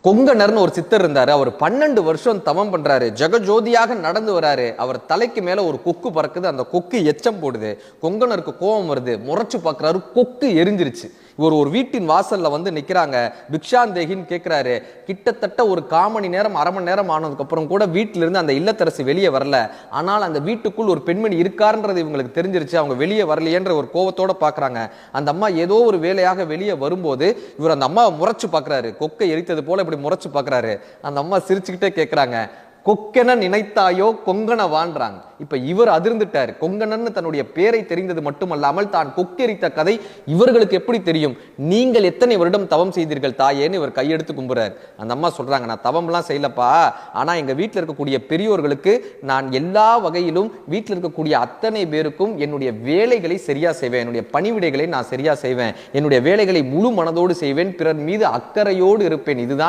கொங்கணர்னு ஒரு சித்தர் இருந்தாரு. அவர் 12 வருஷம் தவம் பண்றாரு. ஜெகஜோதியாக நடந்து வராரு. அவர் தலைக்கு மேல ஒரு கொக்கு பறக்குது. அந்த கொக்கு எச்சம் போடுது. கொங்கணருக்கு கோபம் வருது. முறைச்சு பார்க்கறாரு. கொக்கு எரிஞ்சிருச்சு. இவர் ஒரு வீட்டின் வாசல்ல வந்து நிக்கிறாங்க. பிக்ஷாந்தேகின்னு கேட்கிறாரு. கிட்டத்தட்ட ஒரு 1/4 மணி நேரம், அரை மணி நேரம் ஆனதுக்கு அப்புறம் கூட வீட்டில இருந்து அந்த இல்லத்தரசி வெளியே வரல. ஆனால் அந்த வீட்டுக்குள் ஒரு பெண்மணி இருக்காருன்றது இவங்களுக்கு தெரிஞ்சிருச்சு. அவங்க வெளியே வரலையேன்ற ஒரு கோவத்தோட பாக்குறாங்க. அந்த அம்மா ஏதோ ஒரு வேலையாக வெளியே வரும்போது இவர் அந்த அம்மாவை முறைச்சு பாக்குறாரு. கொக்கை எரித்தது போல இப்படி முறைச்சு பாக்குறாரு. அந்த அம்மா சிரிச்சுக்கிட்டே கேட்கிறாங்க, கொக்கென நினைத்தாயோ கொங்கண வாழ்றாங்க. இப்ப இவர் அதிர்ந்துட்டார். கொங்கணன்னு தன்னுடைய பேரை தெரிந்தது மட்டுமல்லாமல் தான் கொக்கெரித்த கதை இவர்களுக்கு எப்படி தெரியும்? நீங்கள் எத்தனை வருடம் தவம் செய்தீர்கள் தாயேன்னு இவர் கையெடுத்து கும்புறார். அந்த அம்மா சொல்றாங்க, நான் தவம்லாம் செய்யலப்பா, ஆனா எங்க வீட்டில் இருக்கக்கூடிய பெரியோர்களுக்கு நான் எல்லா வகையிலும் வீட்டில் இருக்கக்கூடிய அத்தனை பேருக்கும் என்னுடைய வேலைகளை சரியா செய்வேன், என்னுடைய பணிவிடைகளை நான் சரியா செய்வேன், என்னுடைய வேலைகளை முழு மனதோடு செய்வேன், பிறர் மீது அக்கறையோடு இருப்பேன். இதுதான்